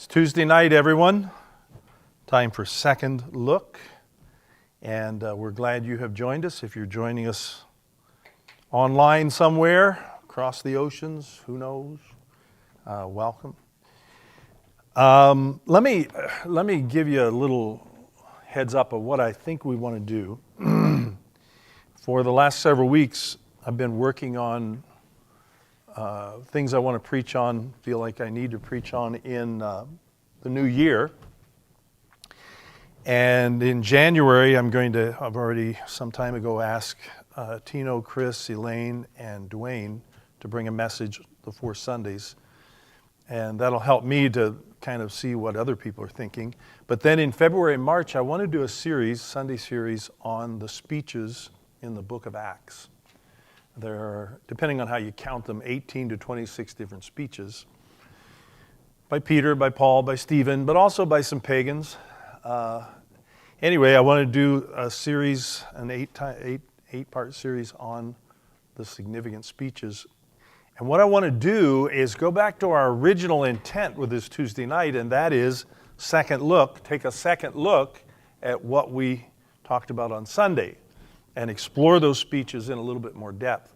It's Tuesday night, everyone. Time for Second Look. And we're glad you have joined us. If you're joining us online somewhere, across the oceans, who knows, welcome. Let me give you a little heads up of what I think we want to do. For the last several weeks, I've been working on things I want to preach on, feel like I need to preach on in the new year. And in January, I've already some time ago asked Tino, Chris, Elaine, and Dwayne to bring a message the 4 Sundays. And that'll help me to kind of see what other people are thinking. But then in February and March, I want to do a Sunday series on the speeches in the book of Acts. There are, depending on how you count them, 18 to 26 different speeches by Peter, by Paul, by Stephen, but also by some pagans. Anyway, I want to do a series, an eight-part series on the significant speeches. And what I want to do is go back to our original intent with this Tuesday night, and that is second look, take a second look at what we talked about on Sunday and explore those speeches in a little bit more depth.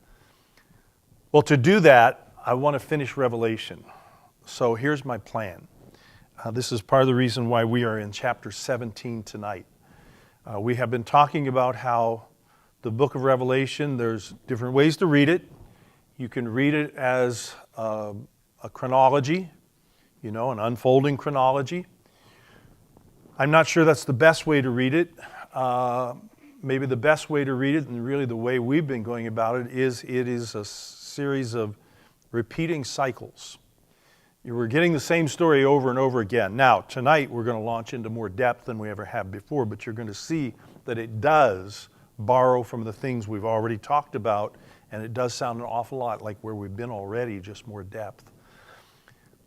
Well, to do that, I want to finish Revelation. So here's my plan. This is part of the reason why we are in chapter 17 tonight. We have been talking about how the book of Revelation, there's different ways to read it. You can read it as a chronology, an unfolding chronology. I'm not sure that's the best way to read it. Maybe the best way to read it, and really the way we've been going about it is a series of repeating cycles. We're getting the same story over and over again. Now, tonight we're going to launch into more depth than we ever have before, but you're going to see that it does borrow from the things we've already talked about, and it does sound an awful lot like where we've been already, just more depth.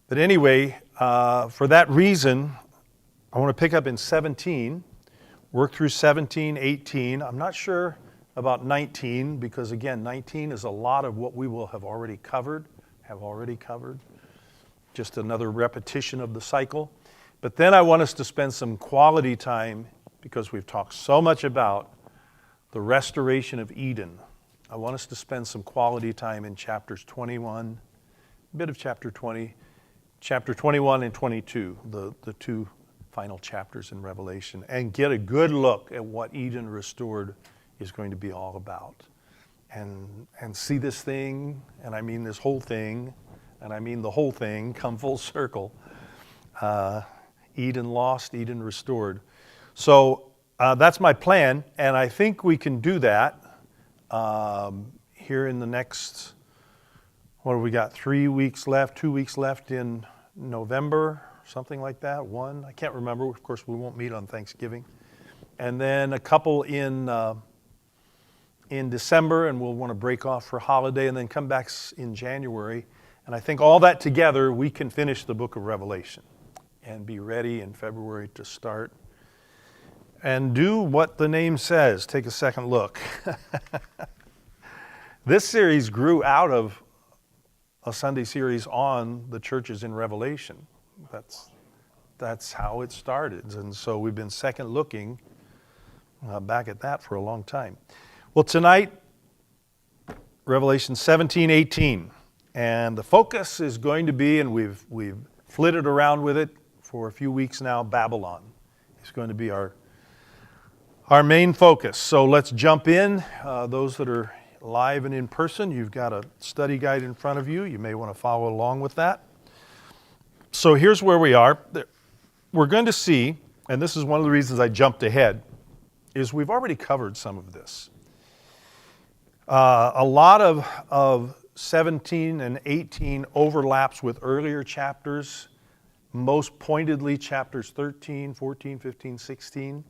But anyway, for that reason, I want to pick up in 17, work through 17, 18. I'm not sure about 19 because, again, 19 is a lot of what we will have already covered. Just another repetition of the cycle. But then I want us to spend some quality time because we've talked so much about the restoration of Eden. I want us to spend some quality time in chapters 21, a bit of chapter 20, chapter 21 and 22, the two final chapters in Revelation, and get a good look at what Eden restored is going to be all about. And see this thing, and I mean this whole thing, and I mean the whole thing, come full circle. Eden lost, Eden restored. So that's my plan, and I think we can do that here in the next, what have we got, 3 weeks left, 2 weeks left in November, something like that, one, I can't remember. Of course, we won't meet on Thanksgiving. And then a couple in December, and we'll want to break off for holiday and then come back in January. And I think all that together, we can finish the book of Revelation and be ready in February to start and do what the name says, take a second look. This series grew out of a Sunday series on the churches in Revelation. That's how it started. And so we've been second looking back at that for a long time. Well, tonight, Revelation 17, 18. And the focus is going to be, and we've flitted around with it for a few weeks now, Babylon. It's going to be our main focus. So let's jump in. Those that are live and in person, you've got a study guide in front of you. You may want to follow along with that. So here's where we are. We're going to see, and this is one of the reasons I jumped ahead, is we've already covered some of this. A lot of 17 and 18 overlaps with earlier chapters, most pointedly chapters 13, 14, 15, 16.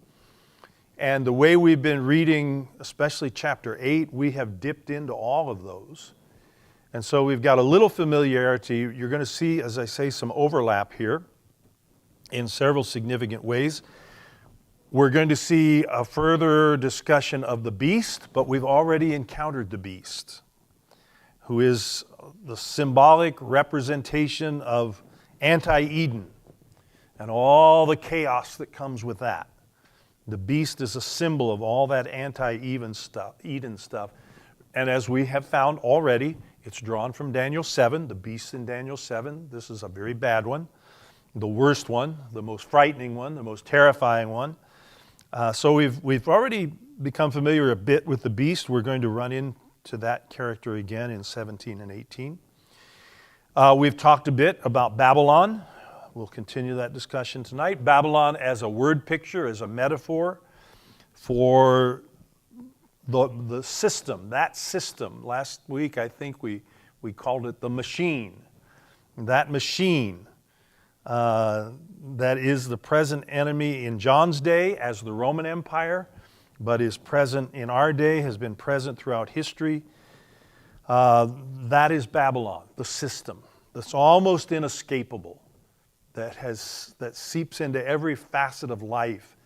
And the way we've been reading, especially chapter 8, we have dipped into all of those. And so we've got a little familiarity. You're going to see, as I say, some overlap here in several significant ways. We're going to see a further discussion of the beast, but we've already encountered the beast, who is the symbolic representation of anti-Eden. and all the chaos that comes with that. The beast is a symbol of all that anti-Eden stuff. And as we have found already, it's drawn from Daniel 7, the beast in Daniel 7. This is a very bad one, the worst one, the most frightening one, the most terrifying one. So we've already become familiar a bit with the beast. We're going to run into that character again in 17 and 18. We've talked a bit about Babylon. We'll continue that discussion tonight. Babylon as a word picture, as a metaphor for the system, that system. Last week, I think we called it the machine. That machine that is the present enemy in John's day as the Roman Empire, but is present in our day, has been present throughout history. That is Babylon, the system that's almost inescapable, that seeps into every facet of life.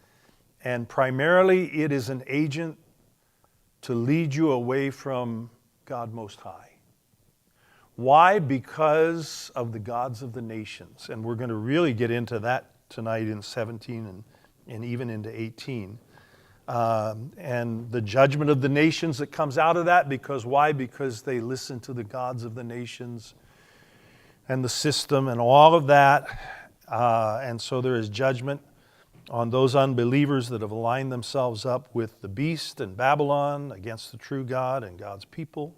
And primarily it is an agent to lead you away from God Most High. Why? Because of the gods of the nations. And we're going to really get into that tonight in 17 and even into 18. And the judgment of the nations that comes out of that. Because why? Because they listen to the gods of the nations and the system and all of that. And so there is judgment on those unbelievers that have aligned themselves up with the beast and Babylon against the true God and God's people.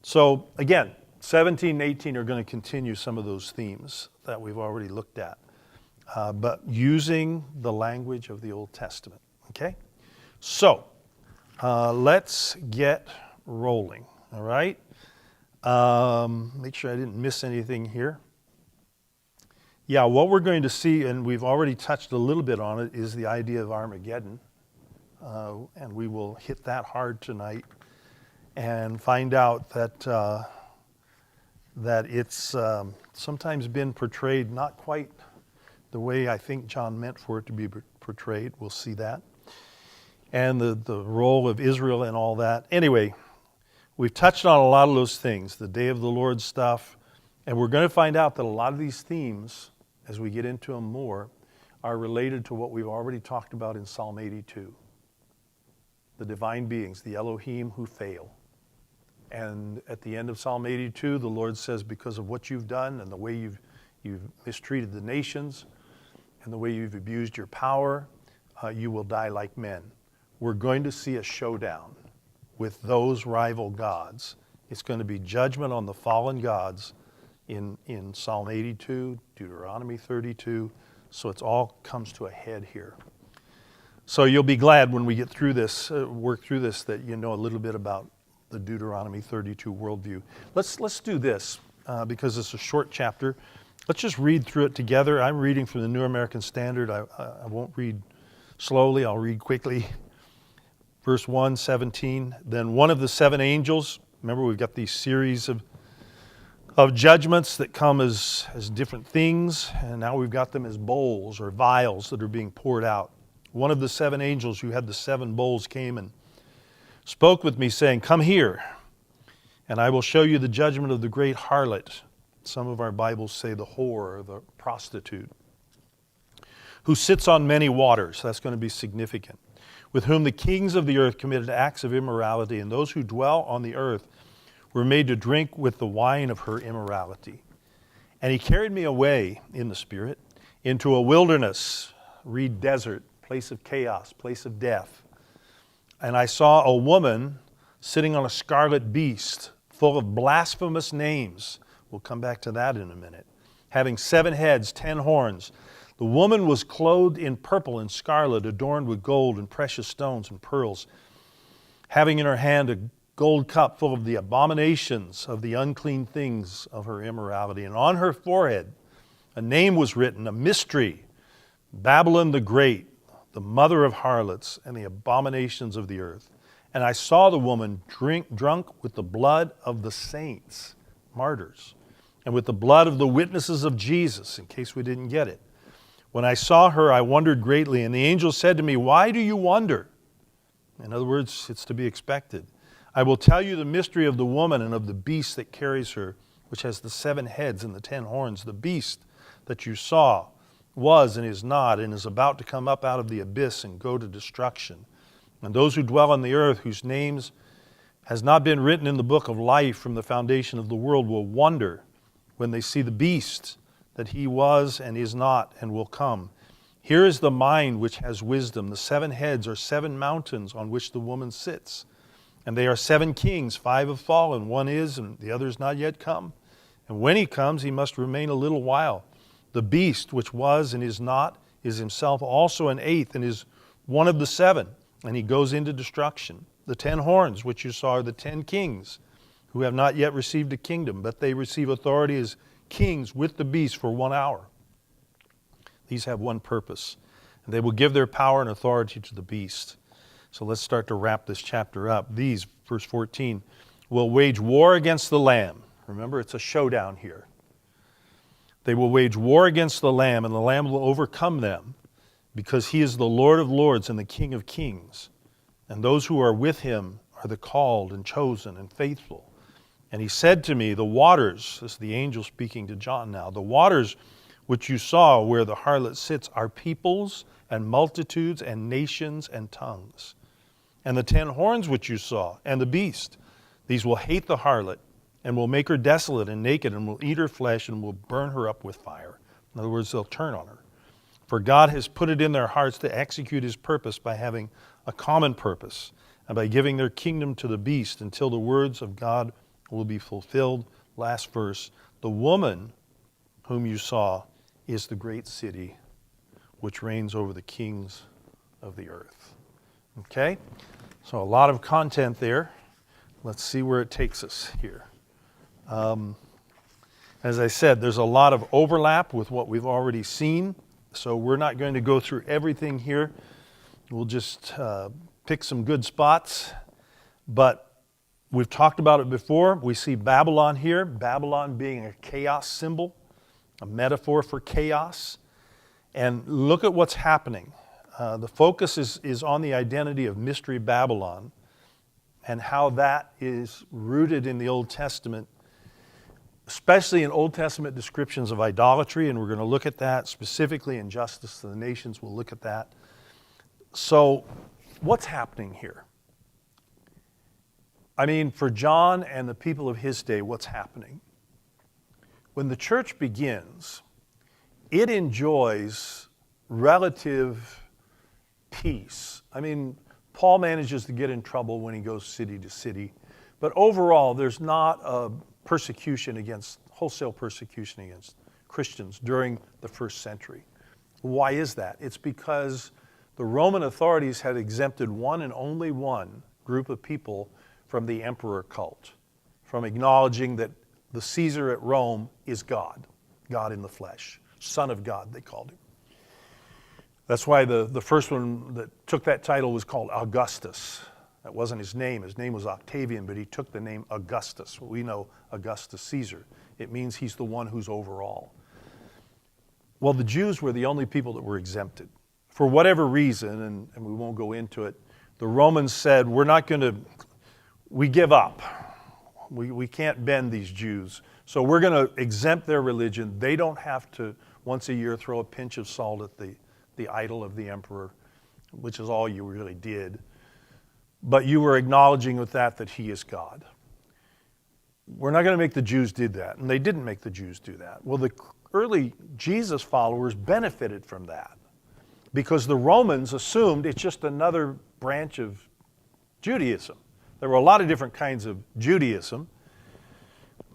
So again, 17 and 18 are going to continue some of those themes that we've already looked at, but using the language of the Old Testament. Okay? So let's get rolling. All right? Make sure I didn't miss anything here. Yeah, what we're going to see, and we've already touched a little bit on it, is the idea of Armageddon. And we will hit that hard tonight and find out that it's sometimes been portrayed not quite the way I think John meant for it to be portrayed. We'll see that. And the role of Israel and all that. Anyway, we've touched on a lot of those things, the day of the Lord stuff, and we're going to find out that a lot of these themes, as we get into them more, are related to what we've already talked about in Psalm 82. The divine beings, the Elohim who fail. And at the end of Psalm 82, the Lord says, because of what you've done and the way you've mistreated the nations and the way you've abused your power, you will die like men. We're going to see a showdown with those rival gods. It's going to be judgment on the fallen gods in Psalm 82, Deuteronomy 32. So it all comes to a head here. So you'll be glad when we get through this, work through this, that you know a little bit about the Deuteronomy 32 worldview. Let's do this because it's a short chapter. Let's just read through it together. I'm reading from the New American Standard. I won't read slowly. I'll read quickly. Verse 1, 17. Then one of the seven angels, remember we've got these series of judgments that come as different things, and now we've got them as bowls or vials that are being poured out. One of the seven angels who had the seven bowls came and spoke with me, saying, "Come here, and I will show you the judgment of the great harlot." Some of our Bibles say the whore or the prostitute, who sits on many waters. That's going to be significant. With whom the kings of the earth committed acts of immorality, and those who dwell on the earth were made to drink with the wine of her immorality. And he carried me away in the Spirit into a wilderness, read desert, place of chaos, place of death. And I saw a woman sitting on a scarlet beast, full of blasphemous names. We'll come back to that in a minute. Having 7 heads, 10 horns. The woman was clothed in purple and scarlet, adorned with gold and precious stones and pearls, having in her hand a gold cup full of the abominations of the unclean things of her immorality. And on her forehead a name was written, a mystery, Babylon the Great, the mother of harlots and the abominations of the earth. And I saw the woman drunk with the blood of the saints, martyrs, and with the blood of the witnesses of Jesus, in case we didn't get it. When I saw her, I wondered greatly, and the angel said to me, "Why do you wonder?" In other words, it's to be expected. "I will tell you the mystery of the woman and of the beast that carries her, which has the 7 heads and the 10 horns. The beast that you saw was and is not, and is about to come up out of the abyss and go to destruction. And those who dwell on the earth, whose names has not been written in the book of life from the foundation of the world, will wonder when they see the beast, that he was and is not and will come. Here is the mind which has wisdom. The 7 heads are 7 mountains on which the woman sits. And they are 7 kings, 5 have fallen, 1 is, and the other is not yet come. And when he comes, he must remain a little while. The beast which was and is not is himself also an 8th, and is one of the 7, and he goes into destruction. The 10 horns which you saw are the 10 kings, who have not yet received a kingdom, but they receive authority as kings with the beast for 1 hour. These have one purpose, and they will give their power and authority to the beast. So let's start to wrap this chapter up. These, verse 14, will wage war against the Lamb. Remember, it's a showdown here. They will wage war against the Lamb, and the Lamb will overcome them, because he is the Lord of lords and the King of kings. And those who are with him are the called and chosen and faithful. And he said to me, the waters, this is the angel speaking to John now, the waters which you saw where the harlot sits are peoples and multitudes and nations and tongues. And the 10 horns which you saw, and the beast, these will hate the harlot, and will make her desolate and naked, and will eat her flesh, and will burn her up with fire. In other words, they'll turn on her. For God has put it in their hearts to execute his purpose by having a common purpose, and by giving their kingdom to the beast until the words of God will be fulfilled. Last verse, the woman whom you saw is the great city which reigns over the kings of the earth. Okay? So a lot of content there. Let's see where it takes us here. As I said, there's a lot of overlap with what we've already seen, so we're not going to go through everything here. We'll just pick some good spots, but we've talked about it before. We see Babylon here, Babylon being a chaos symbol, a metaphor for chaos. And look at what's happening. The focus is on the identity of Mystery Babylon and how that is rooted in the Old Testament, especially in Old Testament descriptions of idolatry, and we're going to look at that specifically in Justice to the Nations. We'll look at that. So what's happening here? I mean, for John and the people of his day, what's happening? When the church begins, it enjoys relative peace. I mean, Paul manages to get in trouble when he goes city to city, but overall, there's not a wholesale persecution against Christians during the first century. Why is that? It's because the Roman authorities had exempted one and only one group of people from the emperor cult, from acknowledging that the Caesar at Rome is God, God in the flesh, Son of God, they called him. That's why the first one that took that title was called Augustus. That wasn't his name. His name was Octavian, but he took the name Augustus. We know Augustus Caesar. It means he's the one who's over all. Well, the Jews were the only people that were exempted. For whatever reason, and we won't go into it, the Romans said, we give up. We can't bend these Jews. So we're going to exempt their religion. They don't have to, once a year, throw a pinch of salt at the idol of the emperor, which is all you really did. But you were acknowledging with that he is God. We're not going to make the Jews do that. And they didn't make the Jews do that. Well, the early Jesus followers benefited from that because the Romans assumed it's just another branch of Judaism. There were a lot of different kinds of Judaism.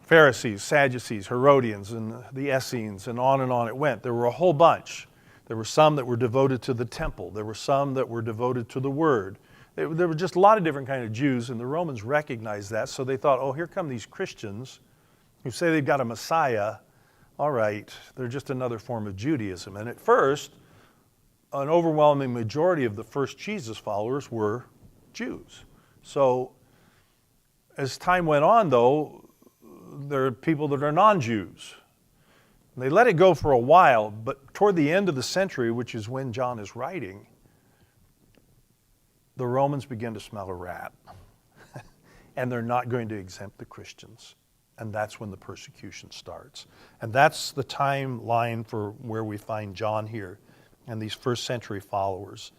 Pharisees, Sadducees, Herodians, and the Essenes, and on it went. There were a whole bunch. There were some that were devoted to the temple. There were some that were devoted to the word. There were just a lot of different kinds of Jews, and the Romans recognized that, so they thought, oh, here come these Christians who say they've got a Messiah. All right, they're just another form of Judaism. And at first, an overwhelming majority of the first Jesus followers were Jews. So as time went on, though, there are people that are non-Jews. They let it go for a while, but toward the end of the century, which is when John is writing, the Romans begin to smell a rat. And they're not going to exempt the Christians. And that's when the persecution starts. And that's the timeline for where we find John here and these first century followers,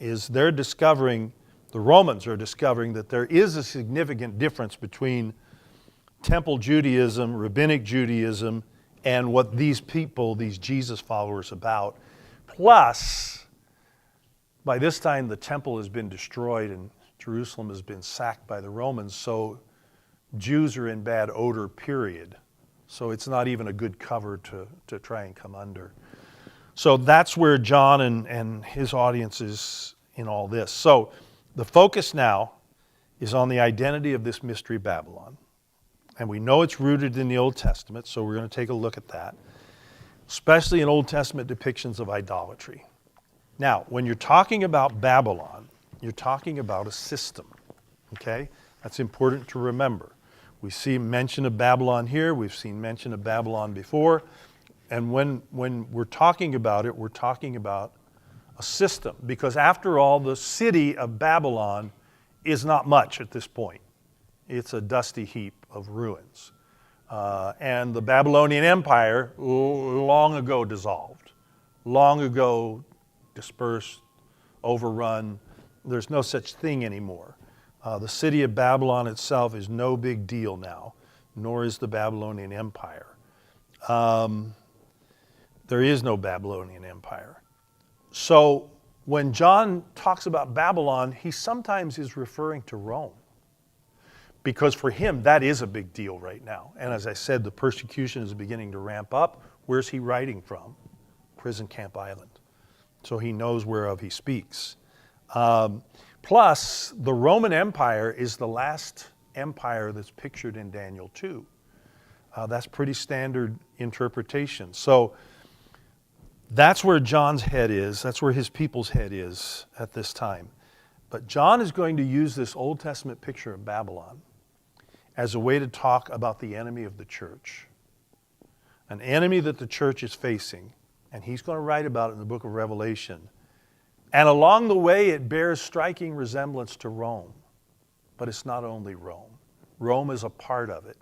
is they're discovering, the Romans are discovering that there is a significant difference between temple Judaism, rabbinic Judaism, and what these people, these Jesus followers, about. Plus, by this time the temple has been destroyed and Jerusalem has been sacked by the Romans, so Jews are in bad odor, period. So it's not even a good cover to try and come under. So that's where John and his audience is in all this. So the focus now is on the identity of this mystery Babylon. And we know it's rooted in the Old Testament, so we're going to take a look at that, especially in Old Testament depictions of idolatry. Now, when you're talking about Babylon, you're talking about a system, okay? That's important to remember. We see mention of Babylon here. We've seen mention of Babylon before. And when we're talking about it, we're talking about a system. Because after all, the city of Babylon is not much at this point. It's a dusty heap of ruins. And the Babylonian Empire long ago dissolved, long ago dispersed, overrun. There's no such thing anymore. The city of Babylon itself is no big deal now, nor is the Babylonian Empire. There is no Babylonian Empire. So when John talks about Babylon, he sometimes is referring to Rome, because for him that is a big deal right now. And as I said, the persecution is beginning to ramp up. Where's he writing from? Prison Camp Island. So he knows whereof he speaks. Plus, the Roman Empire is the last empire that's pictured in Daniel 2. That's pretty standard interpretation. So that's where John's head is. That's where his people's head is at this time. But John is going to use this Old Testament picture of Babylon as a way to talk about the enemy of the church. An enemy that the church is facing. And he's going to write about it in the book of Revelation. And along the way, it bears striking resemblance to Rome. But it's not only Rome. Rome is a part of it,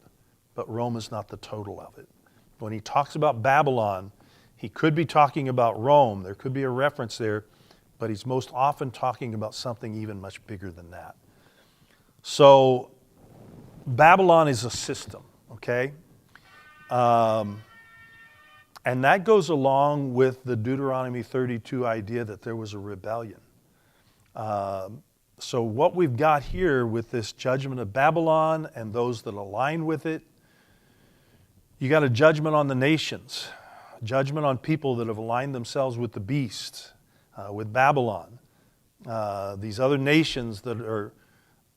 but Rome is not the total of it. When he talks about Babylon, he could be talking about Rome. There could be a reference there, but he's most often talking about something even much bigger than that. So Babylon is a system, okay? And that goes along with the Deuteronomy 32 idea that there was a rebellion. So what we've got here with this judgment of Babylon and those that align with it, you got a judgment on the nations, judgment on people that have aligned themselves with the beast, with Babylon. These other nations that are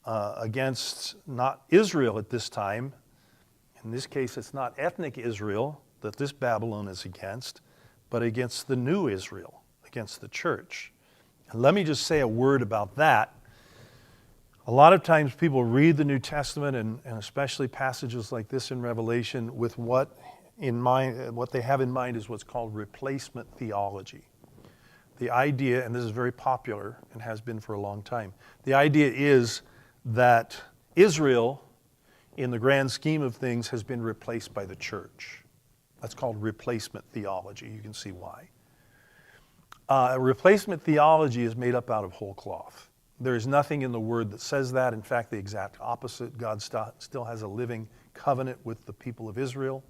against not Israel at this time. In this case, it's not ethnic Israel that this Babylon is against, but against the new Israel, against the church. And let me just say a word about that. A lot of times people read the New Testament, and especially passages like this in Revelation, with what they have in mind is what's called replacement theology. The idea, and this is very popular and has been for a long time, the idea is that Israel, in the grand scheme of things, has been replaced by the church. That's called replacement theology. You can see why. Replacement theology is made up out of whole cloth. There is nothing in the Word that says that. In fact, the exact opposite. God still has a living covenant with the people of Israel.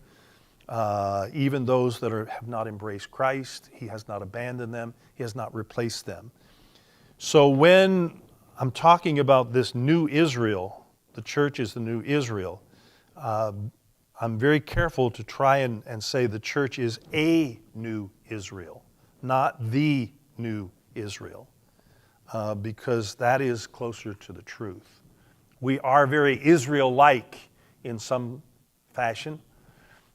Even those that have not embraced Christ, He has not abandoned them. He has not replaced them. So when I'm talking about this new Israel, the church is the new Israel, I'm very careful to try and say the church is a new Israel, not the new Israel, because that is closer to the truth. We are very Israel-like in some fashion,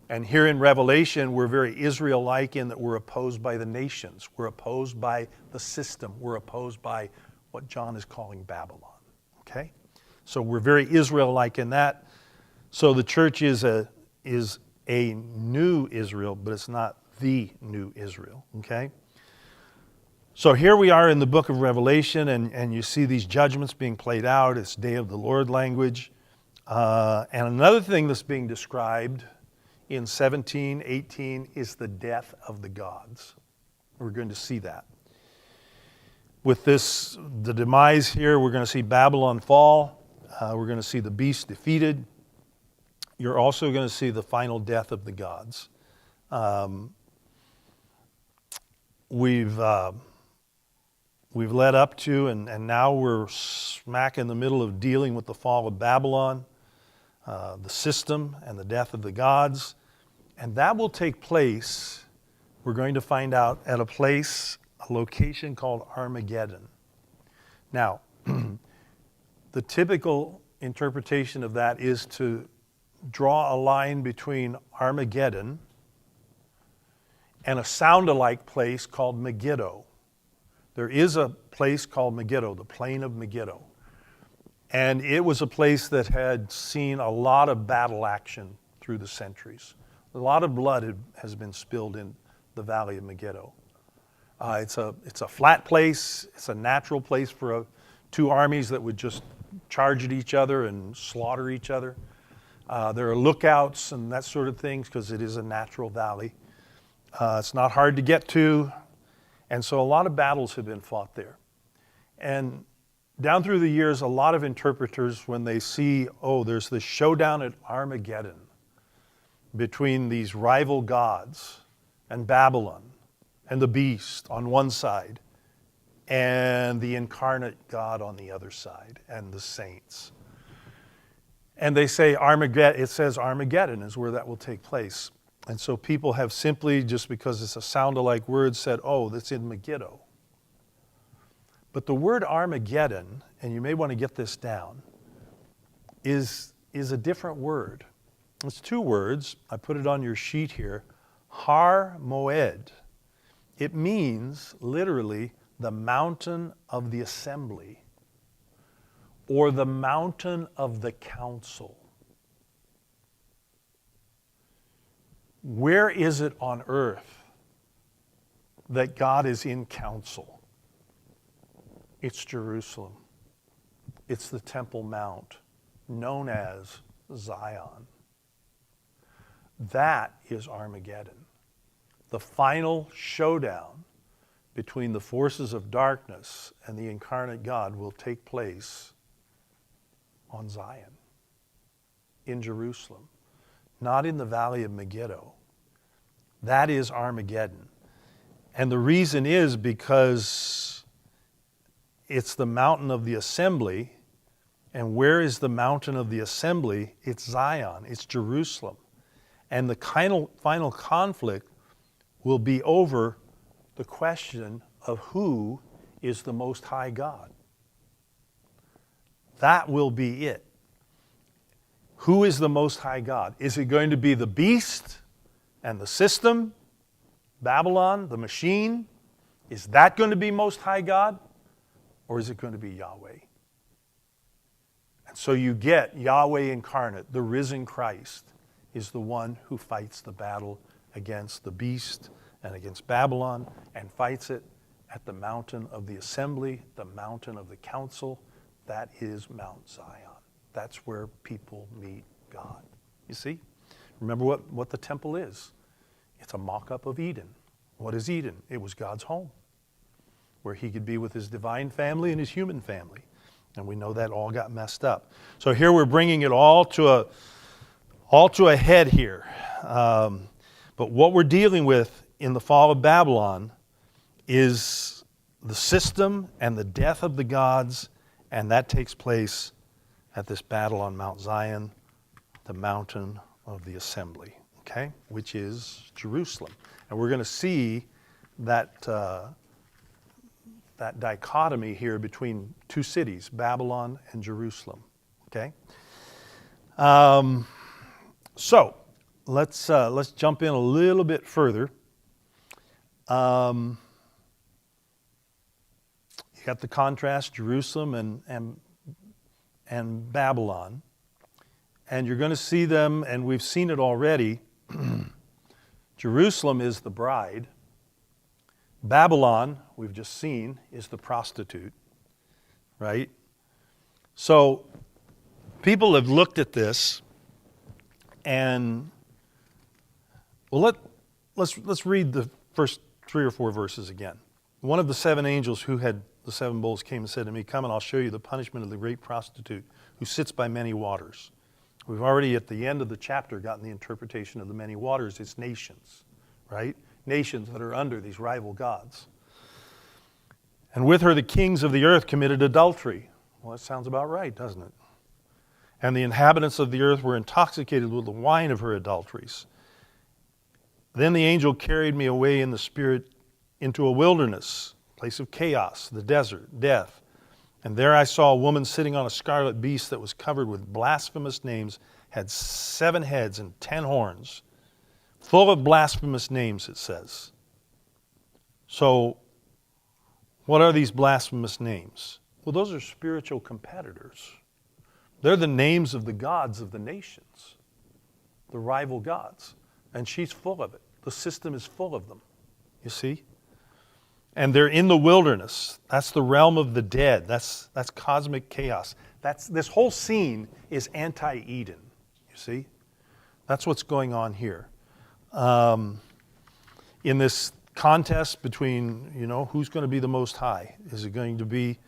and here in Revelation we're very Israel-like in that we're opposed by the nations, we're opposed by the system, we're opposed by what John is calling Babylon, okay? So we're very Israel-like in that. So the church is a new Israel, but it's not the new Israel, okay? So here we are in the book of Revelation, and you see these judgments being played out. It's day of the Lord language. And another thing that's being described in 17, 18 is the death of the gods. We're going to see that. With this, the demise here, we're going to see Babylon fall. We're going to see the beast defeated. You're also going to see the final death of the gods. We've led up to, and now we're smack in the middle of dealing with the fall of Babylon, the system, and the death of the gods. And that will take place, we're going to find out, at a location called Armageddon. Now, the typical interpretation of that is to draw a line between Armageddon and a sound-alike place called Megiddo. There is a place called Megiddo, the plain of Megiddo. And it was a place that had seen a lot of battle action through the centuries. A lot of blood has been spilled in the valley of Megiddo. It's a flat place. It's a natural place for two armies that would just charge at each other and slaughter each other. There are lookouts and that sort of things because it is a natural valley. It's not hard to get to. And so a lot of battles have been fought there. And down through the years, a lot of interpreters, when they see, there's this showdown at Armageddon between these rival gods and Babylon and the beast on one side and the incarnate God on the other side and the saints. And they say Armageddon, it says Armageddon is where that will take place. And so people have simply, just because it's a sound-alike word, said, that's in Megiddo. But the word Armageddon, and you may want to get this down, is a different word. It's two words. I put it on your sheet here. Har Moed. It means literally the mountain of the assembly or the mountain of the council. Where is it on earth that God is in council? It's Jerusalem. It's the Temple Mount, known as Zion. That is Armageddon. The final showdown between the forces of darkness and the incarnate God will take place on Zion, in Jerusalem, not in the valley of Megiddo. That is Armageddon. And the reason is because it's the mountain of the assembly. And where is the mountain of the assembly? It's Zion. It's Jerusalem. And the final conflict will be over the question of who is the Most High God. That will be it. Who is the Most High God? Is it going to be the beast and the system, Babylon, the machine? Is that going to be Most High God? Or is it going to be Yahweh? And so you get Yahweh incarnate, the risen Christ, is the one who fights the battle against the beast and against Babylon and fights it at the mountain of the assembly, the mountain of the council. That is Mount Zion. That's where people meet God. You see? Remember what the temple is. It's a mock-up of Eden. What is Eden? It was God's home, where he could be with his divine family and his human family. And we know that all got messed up. So here we're bringing it all to a head here. But what we're dealing with in the fall of Babylon is the system and the death of the gods, and that takes place at this battle on Mount Zion, the mountain of the assembly, okay, which is Jerusalem. And we're going to see that that dichotomy here between two cities, Babylon and Jerusalem, okay? So let's jump in a little bit further. You got the contrast, Jerusalem and Babylon. And you're going to see them, and we've seen it already. Jerusalem is the bride. Babylon, we've just seen, is the prostitute, right? So people have looked at this and, well, let's read the first 3 or 4 verses again. One of the 7 angels who had the 7 bowls came and said to me, "Come and I'll show you the punishment of the great prostitute who sits by many waters." We've already at the end of the chapter gotten the interpretation of the many waters. It's nations, right? Nations that are under these rival gods. "And with her the kings of the earth committed adultery." Well, that sounds about right, doesn't it? "And the inhabitants of the earth were intoxicated with the wine of her adulteries. Then the angel carried me away in the spirit into a wilderness, place of chaos, the desert, death. And there I saw a woman sitting on a scarlet beast that was covered with blasphemous names, had 7 heads and 10 horns, full of blasphemous names," it says. So, what are these blasphemous names? Well, those are spiritual competitors. They're the names of the gods of the nations, the rival gods. And she's full of it. The system is full of them, you see? And they're in the wilderness. That's the realm of the dead. That's cosmic chaos. This whole scene is anti-Eden, you see? That's what's going on here. In this contest between, who's going to be the most high? Is it going to be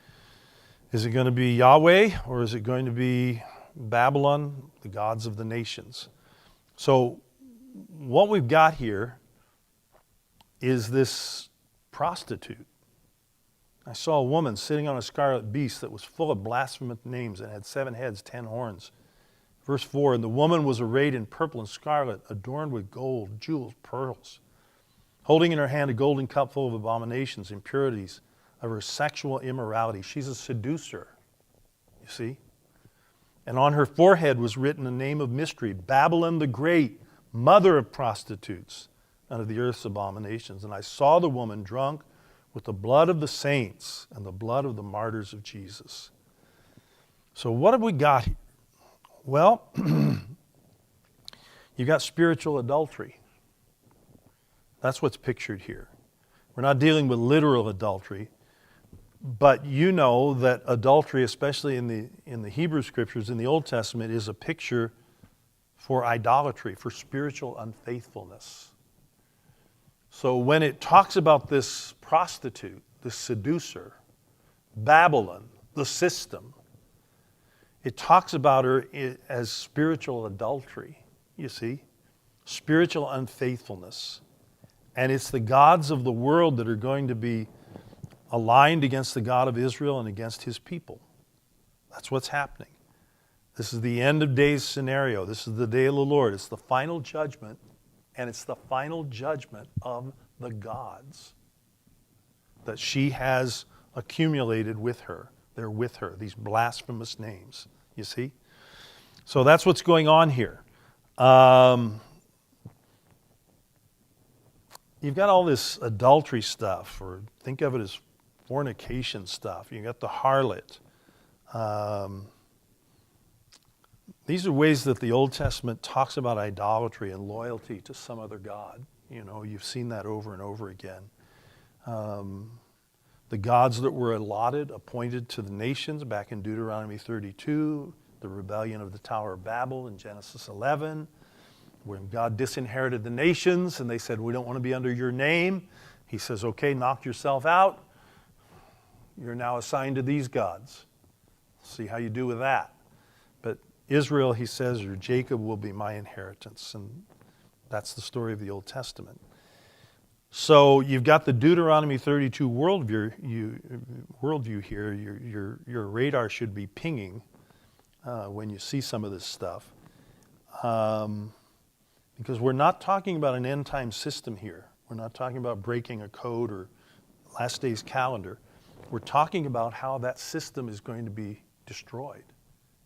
Yahweh, or is it going to be Babylon, the gods of the nations? So what we've got here is this prostitute. "I saw a woman sitting on a scarlet beast that was full of blasphemous names and had 7 heads, 10 horns." Verse 4, "And the woman was arrayed in purple and scarlet, adorned with gold, jewels, pearls, holding in her hand a golden cup full of abominations, impurities of her sexual immorality." She's a seducer, you see? "And on her forehead was written a name of mystery, Babylon the Great, mother of prostitutes and of the earth's abominations. And I saw the woman drunk with the blood of the saints and the blood of the martyrs of Jesus." So what have we got here? Well, you've got spiritual adultery. That's what's pictured here. We're not dealing with literal adultery, but you know that adultery, especially in the Hebrew scriptures, in the Old Testament, is a picture for idolatry, for spiritual unfaithfulness. So when it talks about this prostitute, this seducer, Babylon, the system, it talks about her as spiritual adultery, you see, spiritual unfaithfulness. And it's the gods of the world that are going to be aligned against the God of Israel and against his people. That's what's happening. This is the end of days scenario. This is the day of the Lord. It's the final judgment, and it's the final judgment of the gods that she has accumulated with her. They're with her, these blasphemous names, you see? So that's what's going on here. You've got all this adultery stuff, or think of it as fornication stuff. You've got the harlot. These are ways that the Old Testament talks about idolatry and loyalty to some other god. You've seen that over and over again. The gods that were allotted, appointed to the nations back in Deuteronomy 32, the rebellion of the Tower of Babel in Genesis 11, when God disinherited the nations and they said, "We don't want to be under your name." He says, "Okay, knock yourself out. You're now assigned to these gods. See how you do with that." But Israel, he says, or Jacob will be my inheritance. And that's the story of the Old Testament. So you've got the Deuteronomy 32 worldview here. Your radar should be pinging when you see some of this stuff. Because we're not talking about an end-time system here. We're not talking about breaking a code or last day's calendar. We're talking about how that system is going to be destroyed.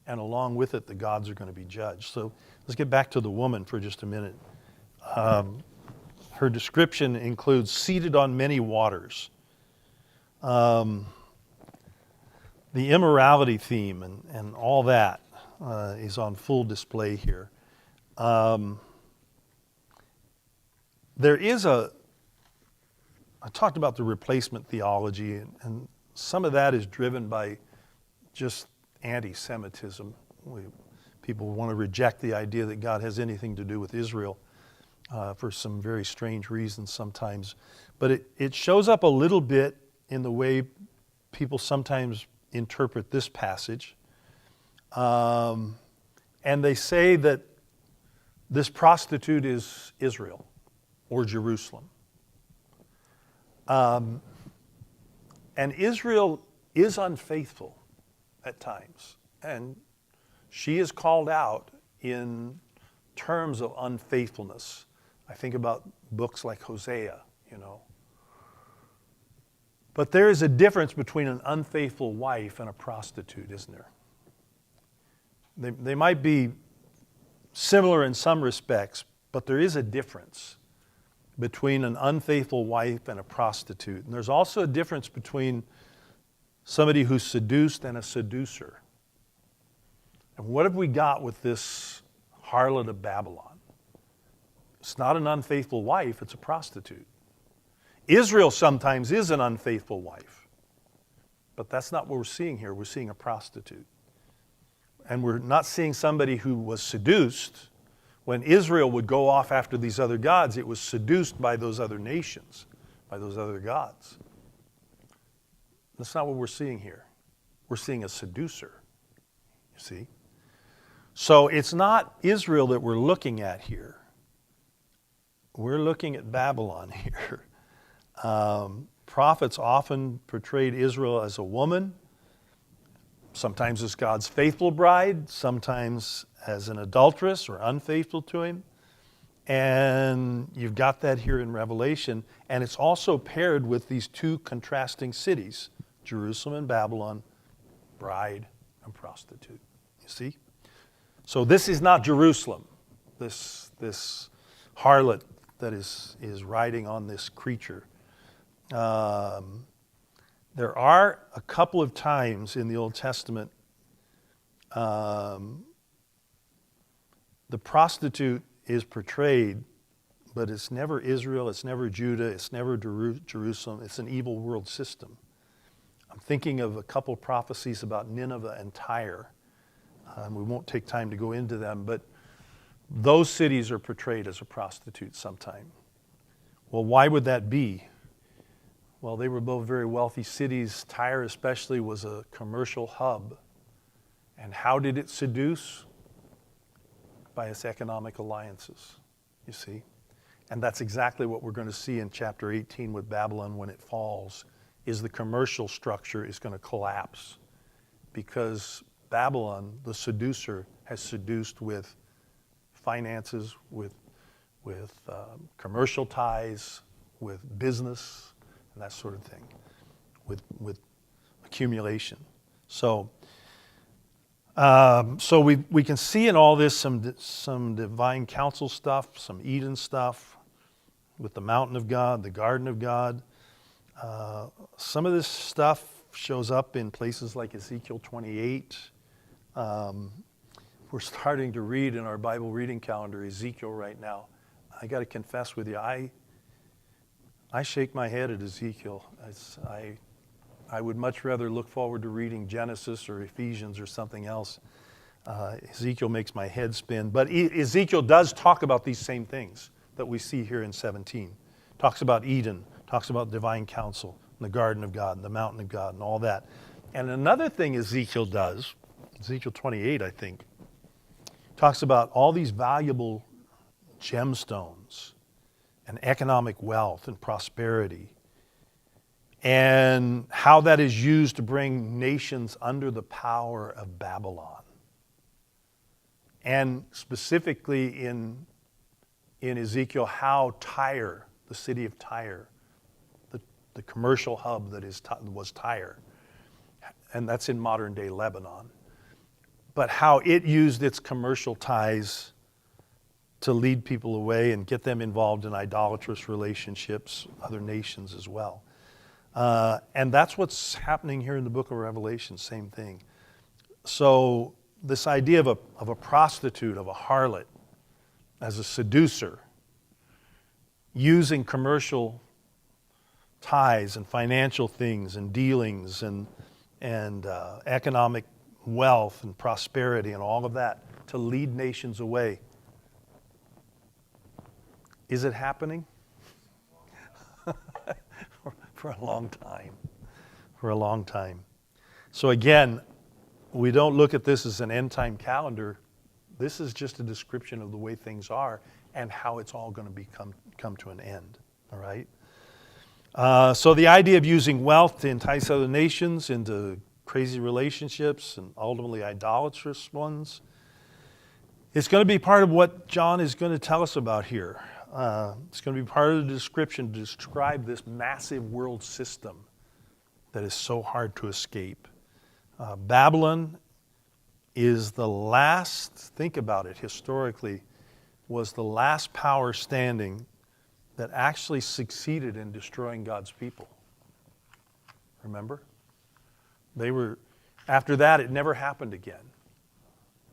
And along with it, the gods are going to be judged. So let's get back to the woman for just a minute. Her description includes seated on many waters. The immorality theme and all that is on full display here. I talked about the replacement theology, and some of that is driven by just anti-Semitism, People want to reject the idea that God has anything to do with Israel for some very strange reasons sometimes. But it shows up a little bit in the way people sometimes interpret this passage. And they say that this prostitute is Israel or Jerusalem. And Israel is unfaithful at times. And she is called out in terms of unfaithfulness. I think about books like Hosea, But there is a difference between an unfaithful wife and a prostitute, isn't there? They might be similar in some respects, but there is a difference between an unfaithful wife and a prostitute. And there's also a difference between somebody who's seduced and a seducer. And what have we got with this harlot of Babylon? It's not an unfaithful wife, it's a prostitute. Israel sometimes is an unfaithful wife. But that's not what we're seeing here. We're seeing a prostitute. And we're not seeing somebody who was seduced. When Israel would go off after these other gods, it was seduced by those other nations, by those other gods. That's not what we're seeing here. We're seeing a seducer, you see. So it's not Israel that we're looking at here. We're looking at Babylon here. Prophets often portrayed Israel as a woman, sometimes as God's faithful bride, sometimes as an adulteress or unfaithful to him. And you've got that here in Revelation. And it's also paired with these two contrasting cities, Jerusalem and Babylon, bride and prostitute. You see? So this is not Jerusalem, this harlot that is riding on this creature. There are a couple of times in the Old Testament the prostitute is portrayed, but it's never Israel, it's never Judah, it's never Jerusalem. It's an evil world system. I'm thinking of a couple of prophecies about Nineveh and Tyre. We won't take time to go into them, but those cities are portrayed as a prostitute sometime. Well, why would that be? Well, they were both very wealthy cities. Tyre especially was a commercial hub. And how did it seduce? By its economic alliances, you see. And that's exactly what we're going to see in chapter 18 with Babylon when it falls, is the commercial structure is going to collapse because Babylon, the seducer, has seduced with finances, with commercial ties, with business, and that sort of thing, with accumulation. So we can see in all this some divine counsel stuff, some Eden stuff, with the mountain of God, the garden of God. Some of this stuff shows up in places like Ezekiel 28. We're starting to read in our Bible reading calendar Ezekiel right now. I got to confess with you, I shake my head at Ezekiel. I would much rather look forward to reading Genesis or Ephesians or something else. Ezekiel makes my head spin. But Ezekiel does talk about these same things that we see here in 17. Talks about Eden, talks about divine counsel, and the garden of God, and the mountain of God, and all that. And another thing Ezekiel does, Ezekiel 28, I think, talks about all these valuable gemstones and economic wealth and prosperity, and how that is used to bring nations under the power of Babylon. And specifically in Ezekiel, how Tyre, the city of Tyre, the commercial hub that was Tyre, and that's in modern day Lebanon, but how it used its commercial ties to lead people away and get them involved in idolatrous relationships, other nations as well. And that's what's happening here in the book of Revelation, same thing. So this idea of a prostitute, of a harlot, as a seducer, using commercial ties and financial things and dealings and economic wealth and prosperity and all of that to lead nations away. Is it happening? For a long time. For a long time. So again, we don't look at this as an end time calendar. This is just a description of the way things are and how it's all going to come to an end. All right? So the idea of using wealth to entice other nations into crazy relationships and ultimately idolatrous ones, it's going to be part of what John is going to tell us about here. It's going to be part of the description to describe this massive world system that is so hard to escape. Babylon is the last, think about it historically, was the last power standing that actually succeeded in destroying God's people. Remember? After that, it never happened again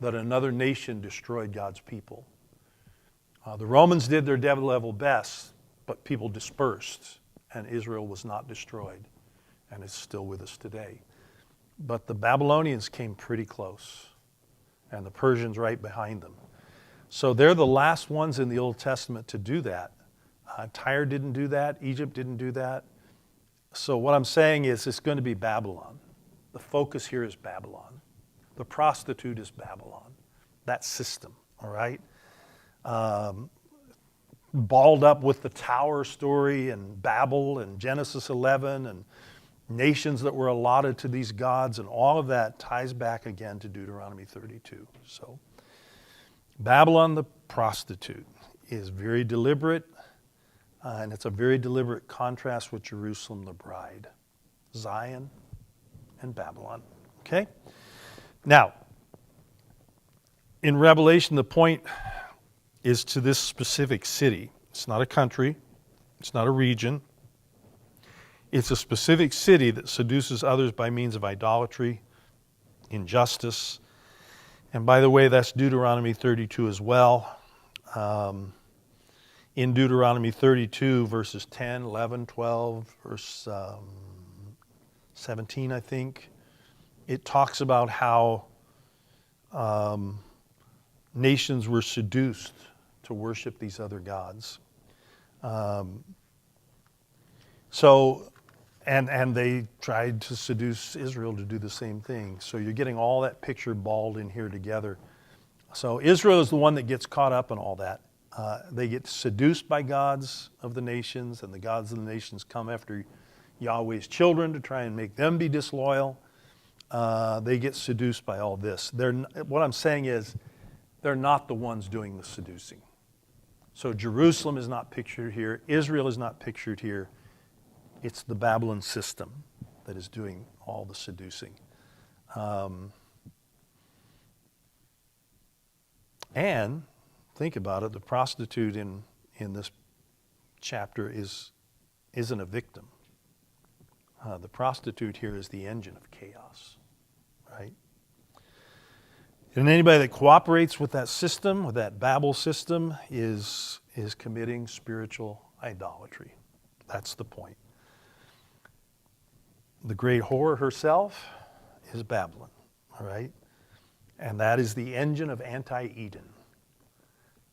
that another nation destroyed God's people. The Romans did their devil-level best, but people dispersed, and Israel was not destroyed, and it's still with us today. But the Babylonians came pretty close, and the Persians right behind them. So they're the last ones in the Old Testament to do that. Tyre didn't do that. Egypt didn't do that. So what I'm saying is it's going to be Babylon. The focus here is Babylon. The prostitute is Babylon. That system, all right? Balled up with the tower story and Babel and Genesis 11 and nations that were allotted to these gods, and all of that ties back again to Deuteronomy 32. So Babylon the prostitute is very deliberate, and it's a very deliberate contrast with Jerusalem the bride, Zion and Babylon. Okay? Now, in Revelation, the point is to this specific city. It's not a country. It's not a region. It's a specific city that seduces others by means of idolatry, injustice. And by the way, that's Deuteronomy 32 as well. In Deuteronomy 32, verses 10, 11, 12, verse 17, I think, it talks about how nations were seduced to worship these other gods. And they tried to seduce Israel to do the same thing. So you're getting all that picture balled in here together. So Israel is the one that gets caught up in all that. They get seduced by gods of the nations, and the gods of the nations come after Yahweh's children to try and make them be disloyal. They get seduced by all this. What I'm saying is they're not the ones doing the seducing. So Jerusalem is not pictured here. Israel is not pictured here. It's the Babylon system that is doing all the seducing. And think about it, the prostitute in this chapter isn't a victim. The prostitute here is the engine of chaos, right? And anybody that cooperates with that system, with that Babel system, is committing spiritual idolatry. That's the point. The great whore herself is Babylon, all right? And that is the engine of anti-Eden,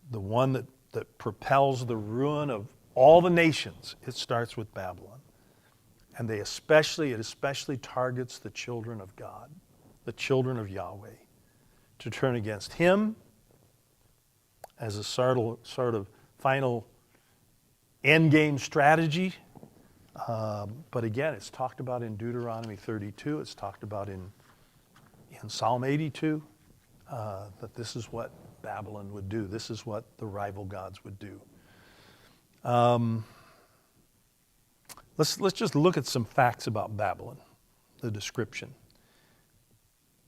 the one that propels the ruin of all the nations. It starts with Babylon. And it especially targets the children of God, the children of Yahweh, to turn against Him as a sort of final endgame strategy. But again, it's talked about in Deuteronomy 32. It's talked about in Psalm 82, that this is what Babylon would do. This is what the rival gods would do. Let's just look at some facts about Babylon, the description.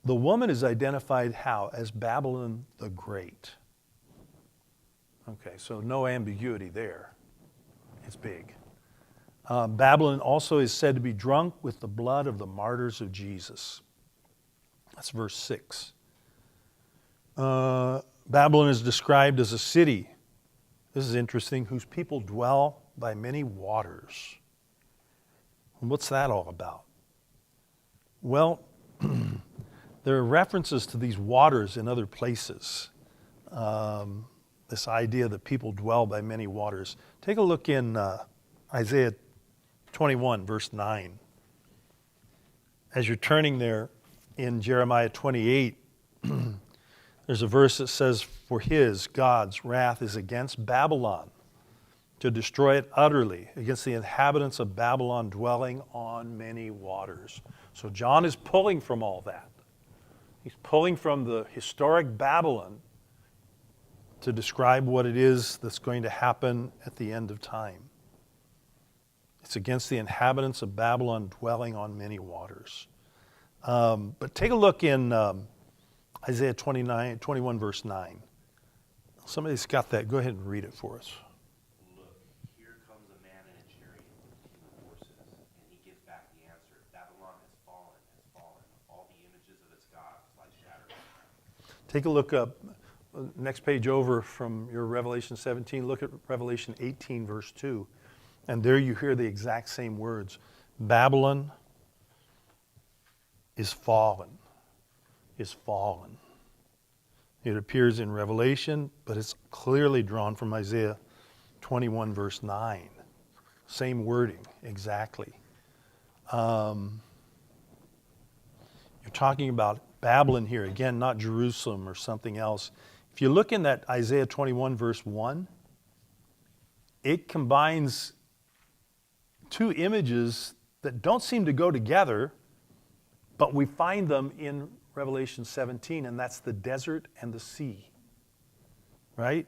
The woman is identified how? As Babylon the Great. Okay, so no ambiguity there. It's big. Babylon also is said to be drunk with the blood of the martyrs of Jesus. That's verse 6. Babylon is described as a city, this is interesting, whose people dwell by many waters. And what's that all about? Well, there are references to these waters in other places. This idea that people dwell by many waters. Take a look in Isaiah 21, verse 9. As you're turning there in Jeremiah 28, there's a verse that says, "For God's wrath is against Babylon, to destroy it utterly, against the inhabitants of Babylon dwelling on many waters." So John is pulling from all that. He's pulling from the historic Babylon to describe what it is that's going to happen at the end of time. It's against the inhabitants of Babylon dwelling on many waters. But take a look in Isaiah 21, verse 9. Somebody's got that. Go ahead and read it for us. Look, here comes a man in a chariot with horses, and he gives back the answer. Babylon has fallen, has fallen. All the images of its gods lie shattered. Take a look up, next page over from your Revelation 17. Look at Revelation 18, verse 2. And there you hear the exact same words. Babylon is fallen, is fallen. It appears in Revelation, but it's clearly drawn from Isaiah 21, verse 9. Same wording, exactly. You're talking about Babylon here, again, not Jerusalem or something else. If you look in that Isaiah 21, verse 1, it combines two images that don't seem to go together, but we find them in Revelation 17, and that's the desert and the sea. Right?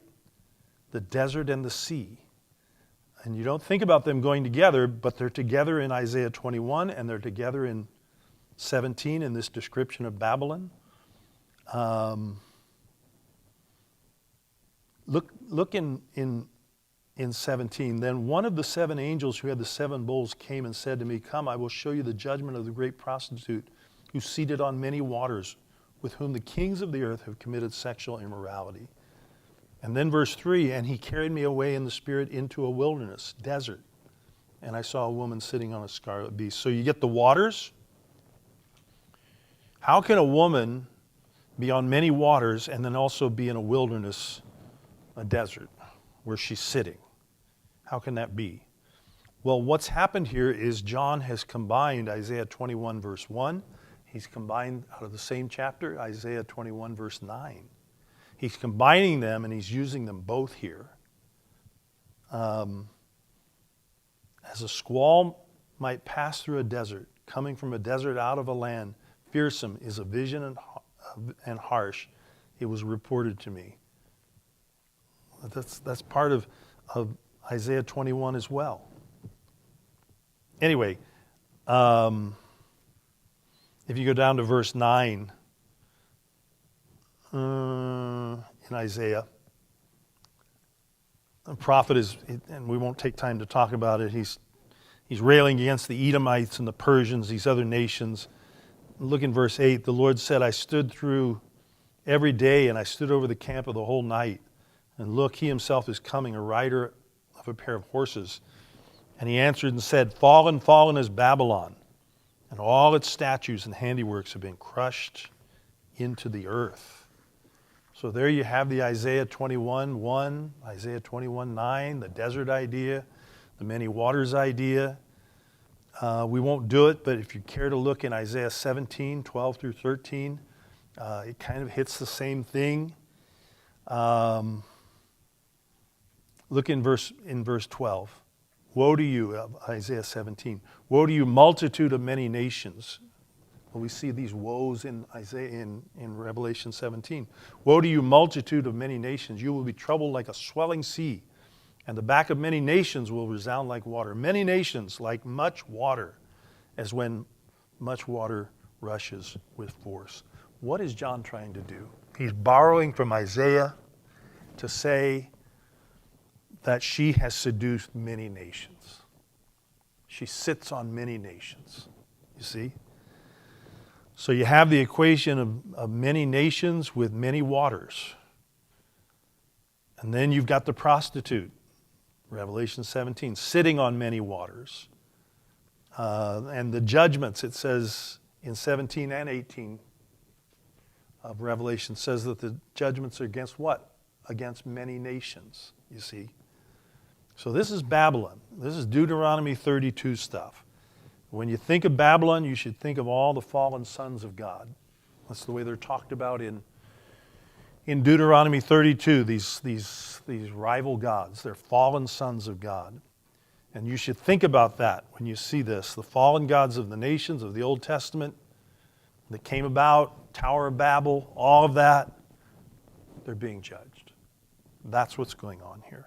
The desert and the sea. And you don't think about them going together, but they're together in Isaiah 21, and they're together in 17 in this description of Babylon. Look in 17. Then one of the seven angels who had the seven bowls came and said to me, "Come, I will show you the judgment of the great prostitute who's seated on many waters, with whom the kings of the earth have committed sexual immorality." And then verse 3, "And he carried me away in the spirit into a wilderness, desert. And I saw a woman sitting on a scarlet beast." So you get the waters. How can a woman be on many waters and then also be in a wilderness, a desert, where she's sitting? How can that be? Well, what's happened here is John has combined Isaiah 21, verse 1. He's combined out of the same chapter, Isaiah 21, verse 9. He's combining them and he's using them both here. As a squall might pass through a desert, coming from a desert out of a land, fearsome is a vision and harsh, it was reported to me. That's part of Isaiah 21 as well. Anyway, if you go down to verse 9 in Isaiah, the prophet is, and we won't take time to talk about it, he's railing against the Edomites and the Persians, these other nations. Look in verse 8, "The Lord said, I stood through every day, and I stood over the camp of the whole night. And look, he himself is coming, a rider of a pair of horses. And he answered and said, Fallen, fallen is Babylon, and all its statues and handiworks have been crushed into the earth." So there you have the Isaiah 21:1, Isaiah 21:9, the desert idea, the many waters idea. We won't do it, but if you care to look in Isaiah 17:12 through 13, it kind of hits the same thing. Look in verse 12. Woe to you, Isaiah 17. Woe to you, multitude of many nations. Well, we see these woes in Isaiah in Revelation 17. Woe to you, multitude of many nations. You will be troubled like a swelling sea, and the back of many nations will resound like water. Many nations like much water, as when much water rushes with force. What is John trying to do? He's borrowing from Isaiah to say that she has seduced many nations. She sits on many nations, you see? So you have the equation of many nations with many waters. And then you've got the prostitute, Revelation 17, sitting on many waters. And the judgments, it says in 17 and 18, of Revelation says that the judgments are against what? Against many nations, you see. So this is Babylon. This is Deuteronomy 32 stuff. When you think of Babylon, you should think of all the fallen sons of God. That's the way they're talked about in Deuteronomy 32, these rival gods. They're fallen sons of God. And you should think about that when you see this. The fallen gods of the nations of the Old Testament that came about, Tower of Babel, all of that, they're being judged. That's what's going on here.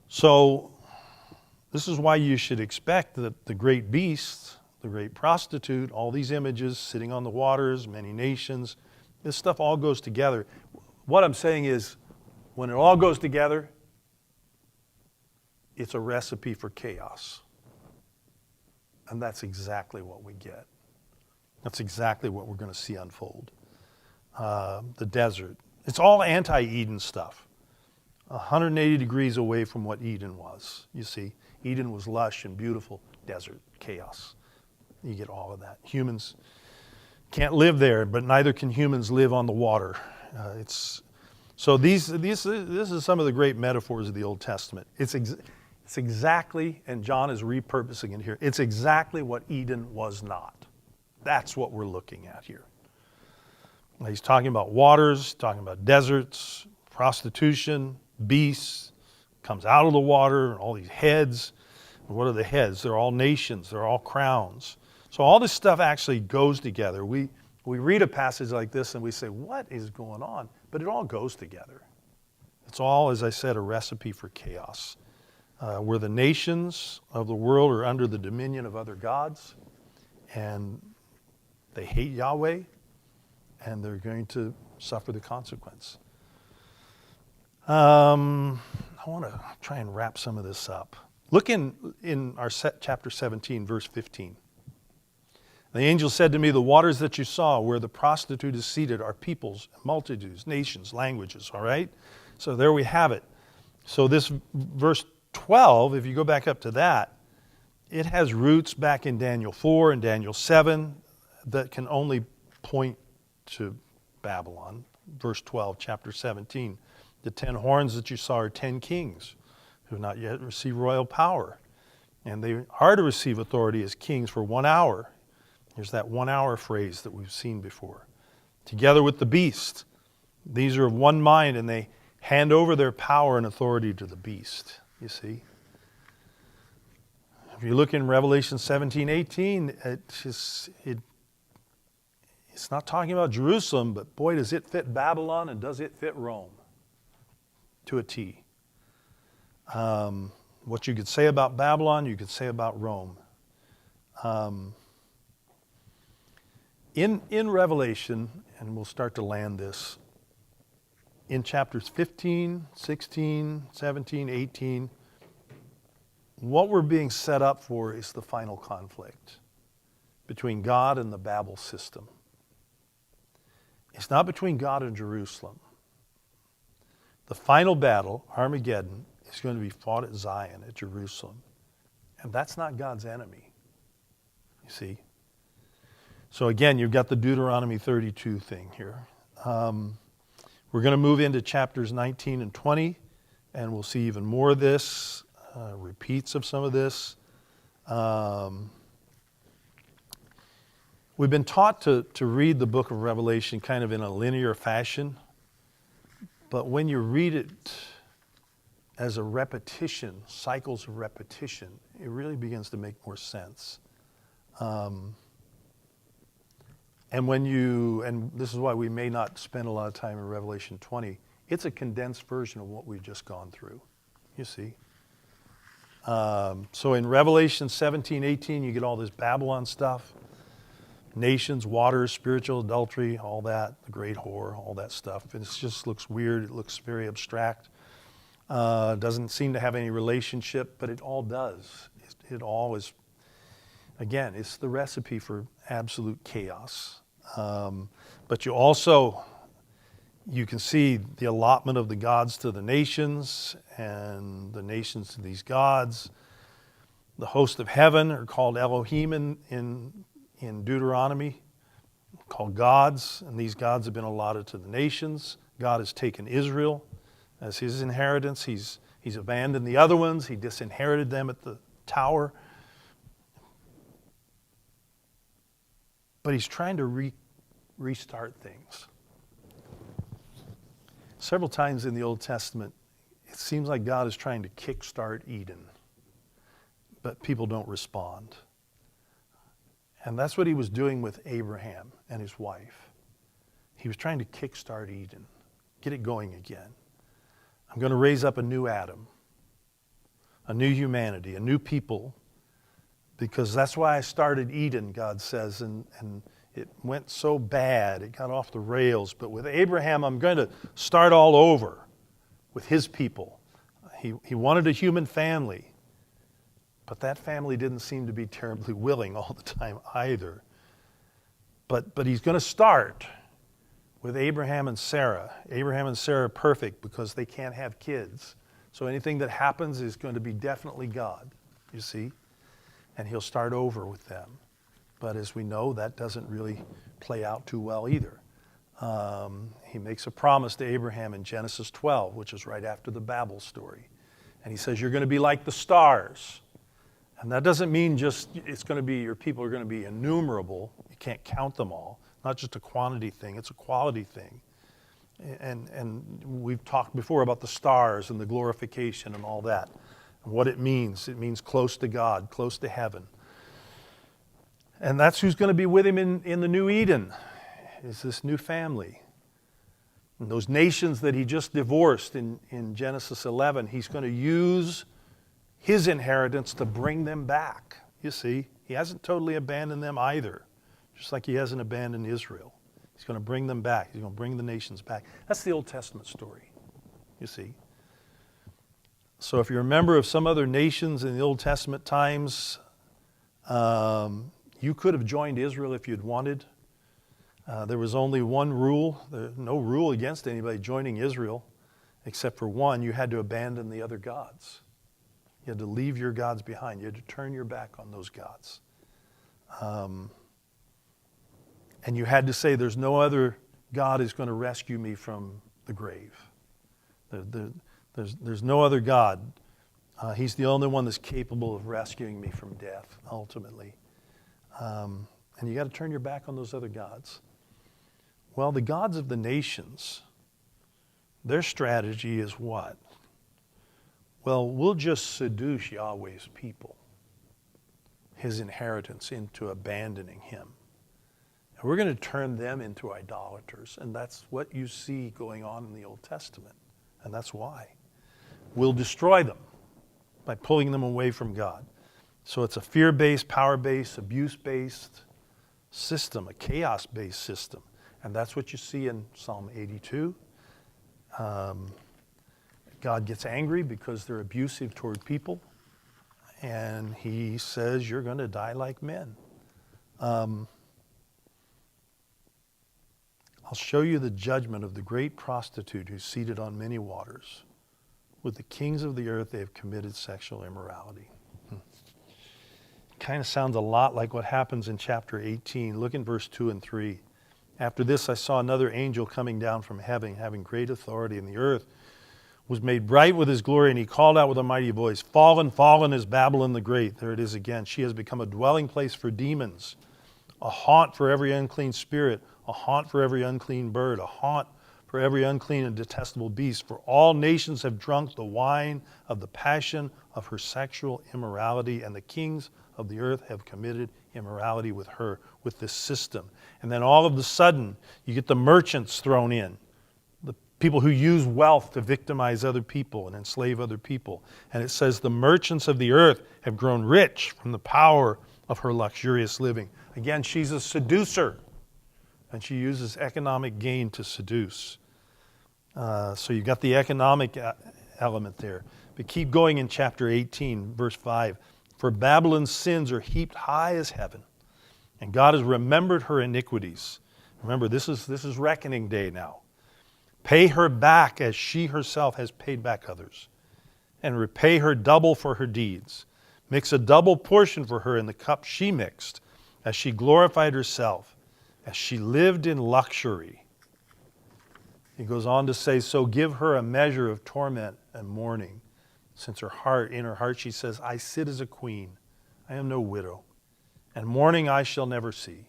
So this is why you should expect that the great beast, the great prostitute, all these images sitting on the waters, many nations, this stuff all goes together. What I'm saying is, when it all goes together, it's a recipe for chaos. And that's exactly what we get. That's exactly what we're going to see unfold. The desert. It's all anti-Eden stuff. 180 degrees away from what Eden was. You see, Eden was lush and beautiful. Desert, chaos. You get all of that. Humans can't live there, but neither can humans live on the water. So this is some of the great metaphors of the Old Testament. It's exactly, and John is repurposing it here, it's exactly what Eden was not. That's what we're looking at here. He's talking about waters, talking about deserts, prostitution, beasts, comes out of the water, and all these heads. And what are the heads? They're all nations, they're all crowns. So all this stuff actually goes together. We read a passage like this and we say, what is going on? But it all goes together. It's all, as I said, a recipe for chaos. Where the nations of the world are under the dominion of other gods, and they hate Yahweh, and they're going to suffer the consequence. I want to try and wrap some of this up. Look in our chapter 17, verse 15. The angel said to me, the waters that you saw where the prostitute is seated are peoples, multitudes, nations, languages, all right? So there we have it. So this verse 12, if you go back up to that, it has roots back in Daniel 4 and Daniel 7 that can only point to Babylon. Verse 12, chapter 17. The 10 horns that you saw are 10 kings who have not yet received royal power. And they are to receive authority as kings for 1 hour. Here's that 1 hour phrase that we've seen before. Together with the beast. These are of one mind, and they hand over their power and authority to the beast. You see? If you look in Revelation 17:18, it's not talking about Jerusalem, but boy, does it fit Babylon and does it fit Rome to a T. What you could say about Babylon, you could say about Rome. In Revelation, and we'll start to land this, in chapters 15, 16, 17, 18, what we're being set up for is the final conflict between God and the Babel system. It's not between God and Jerusalem. The final battle, Armageddon, is going to be fought at Zion, at Jerusalem. And that's not God's enemy, you see. So again, you've got the Deuteronomy 32 thing here. We're going to move into chapters 19 and 20, and we'll see even more of this, repeats of some of this. We've been taught to read the book of Revelation kind of in a linear fashion, but when you read it as a repetition, cycles of repetition, it really begins to make more sense. And this is why we may not spend a lot of time in Revelation 20, it's a condensed version of what we've just gone through, you see. So in Revelation 17, 18, you get all this Babylon stuff. Nations, waters, spiritual adultery, all that, the great whore, all that stuff. And it just looks weird. It looks very abstract. Doesn't seem to have any relationship, but it all does. It all is, again, it's the recipe for absolute chaos. But you can see the allotment of the gods to the nations and the nations to these gods. The host of heaven are called Elohim in Deuteronomy called gods, and these gods have been allotted to the nations. God has taken Israel as his inheritance. He's abandoned the other ones. He disinherited them at the tower. But he's trying to restart things. Several times in the Old Testament, it seems like God is trying to kickstart Eden, but people don't respond. And that's what he was doing with Abraham and his wife. He was trying to kickstart Eden, get it going again. I'm going to raise up a new Adam, a new humanity, a new people, because that's why I started Eden, God says, and it went so bad, it got off the rails. But with Abraham, I'm going to start all over with his people. He wanted a human family, but that family didn't seem to be terribly willing all the time either. But he's going to start with Abraham and Sarah. Abraham and Sarah are perfect because they can't have kids. So anything that happens is going to be definitely God, you see? And he'll start over with them. But as we know, that doesn't really play out too well either. He makes a promise to Abraham in Genesis 12, which is right after the Babel story. And he says, you're going to be like the stars. And that doesn't mean just it's going to be, your people are going to be innumerable. You can't count them all. Not just a quantity thing, it's a quality thing. And we've talked before about the stars and the glorification and all that. And what it means. It means close to God, close to heaven. And that's who's going to be with him in the new Eden, is this new family. And those nations that he just divorced in Genesis 11, he's going to use his inheritance to bring them back. You see, he hasn't totally abandoned them either, just like he hasn't abandoned Israel. He's going to bring them back. He's going to bring the nations back. That's the Old Testament story, you see. So if you're a member of some other nations in the Old Testament times, you could have joined Israel if you'd wanted. There was only one rule. No rule against anybody joining Israel, except for one. You had to abandon the other gods. You had to leave your gods behind. You had to turn your back on those gods. And you had to say, there's no other God who's going to rescue me from the grave. There's no other God. He's the only one that's capable of rescuing me from death, ultimately. And you got to turn your back on those other gods. Well, the gods of the nations, their strategy is what? Well, we'll just seduce Yahweh's people, his inheritance, into abandoning him. And we're going to turn them into idolaters. And that's what you see going on in the Old Testament. And that's why. We'll destroy them by pulling them away from God. So it's a fear-based, power-based, abuse-based system, a chaos-based system. And that's what you see in Psalm 82. God gets angry because they're abusive toward people. And he says, you're going to die like men. I'll show you the judgment of the great prostitute who's seated on many waters. With the kings of the earth, they have committed sexual immorality. Kind of sounds a lot like what happens in chapter 18. Look in verse 2 and 3. After this, I saw another angel coming down from heaven, having great authority, and the earth was made bright with his glory, and he called out with a mighty voice, Fallen, fallen is Babylon the Great. There it is again. She has become a dwelling place for demons, a haunt for every unclean spirit, a haunt for every unclean bird, a haunt for every unclean and detestable beast. For all nations have drunk the wine of the passion of her sexual immorality, and the kings of the earth have committed immorality with her, with this system. And then all of a sudden, you get the merchants thrown in, the people who use wealth to victimize other people and enslave other people. And it says the merchants of the earth have grown rich from the power of her luxurious living. Again, she's a seducer, and she uses economic gain to seduce. So you've got the economic element there. But keep going in chapter 18, verse 5. For Babylon's sins are heaped high as heaven, and God has remembered her iniquities. Remember, this is reckoning day now. Pay her back as she herself has paid back others, and repay her double for her deeds. Mix a double portion for her in the cup she mixed, as she glorified herself, as she lived in luxury. He goes on to say, so give her a measure of torment and mourning, since in her heart she says, I sit as a queen, I am no widow, and mourning I shall never see.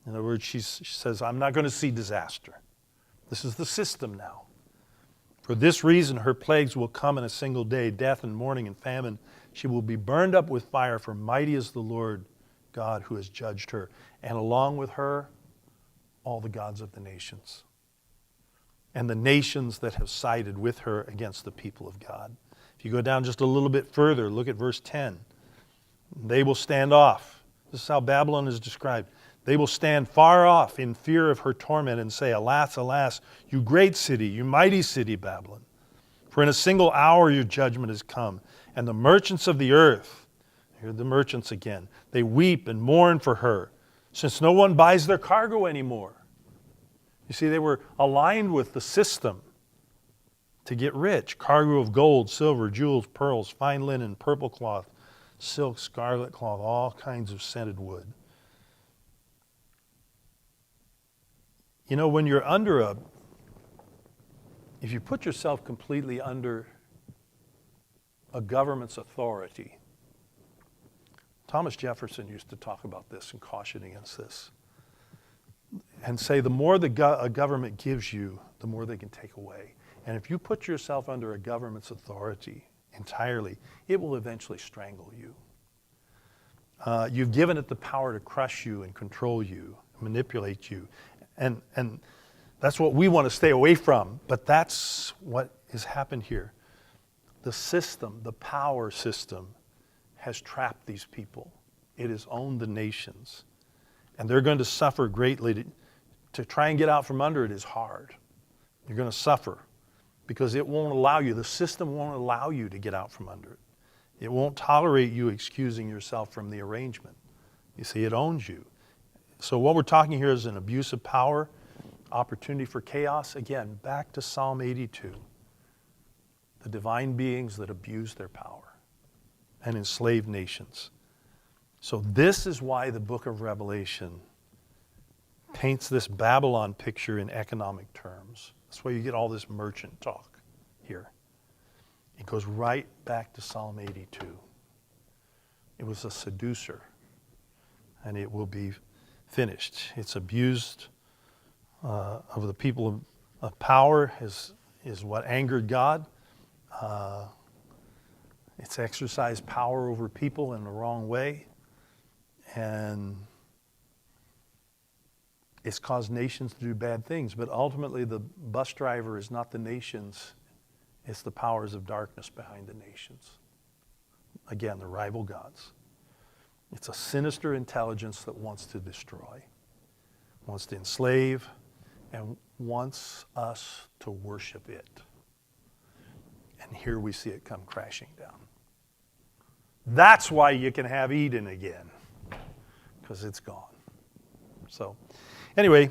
In other words, she says, I'm not going to see disaster. This is the system now. For this reason, her plagues will come in a single day, death and mourning and famine. She will be burned up with fire, for mighty is the Lord God who has judged her. And along with her, all the gods of the nations. And the nations that have sided with her against the people of God. If you go down just a little bit further, look at verse 10. They will stand off. This is how Babylon is described. They will stand far off in fear of her torment and say, alas, alas, you great city, you mighty city, Babylon. For in a single hour your judgment has come. And the merchants of the earth, here are the merchants again, they weep and mourn for her, since no one buys their cargo anymore. You see, they were aligned with the system to get rich. Cargo of gold, silver, jewels, pearls, fine linen, purple cloth, silk, scarlet cloth, all kinds of scented wood. You know, when you're if you put yourself completely under a government's authority, Thomas Jefferson used to talk about this and caution against this, and say the more a government gives you, the more they can take away. And if you put yourself under a government's authority entirely, it will eventually strangle you. You've given it the power to crush you and control you, manipulate you. And that's what we want to stay away from. But that's what has happened here. The system, the power system, has trapped these people. It has owned the nations. And they're going to suffer greatly. To try and get out from under it is hard. You're going to suffer because it won't allow you. The system won't allow you to get out from under it. It won't tolerate you excusing yourself from the arrangement. You see, it owns you. So what we're talking here is an abuse of power, opportunity for chaos. Again, back to Psalm 82. The divine beings that abuse their power and enslave nations. So this is why the book of Revelation paints this Babylon picture in economic terms. That's why you get all this merchant talk here. It goes right back to Psalm 82. It was a seducer, and it will be finished. It's abused of the people of power is what angered God. It's exercised power over people in the wrong way. And it's caused nations to do bad things. But ultimately, the bus driver is not the nations. It's the powers of darkness behind the nations. Again, the rival gods. It's a sinister intelligence that wants to destroy, wants to enslave, and wants us to worship it. And here we see it come crashing down. That's why you can have Eden again, because it's gone. So, anyway,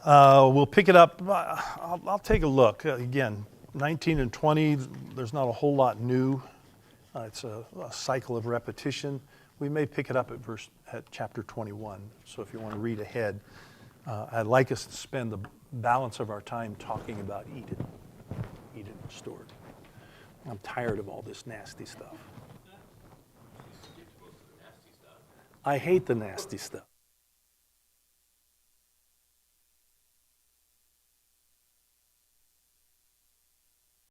we'll pick it up. I'll take a look. Again, 19 and 20, there's not a whole lot new. It's a cycle of repetition. We may pick it up at chapter 21. So if you want to read ahead, I'd like us to spend the balance of our time talking about Eden restored. I'm tired of all this nasty stuff. I hate the nasty stuff.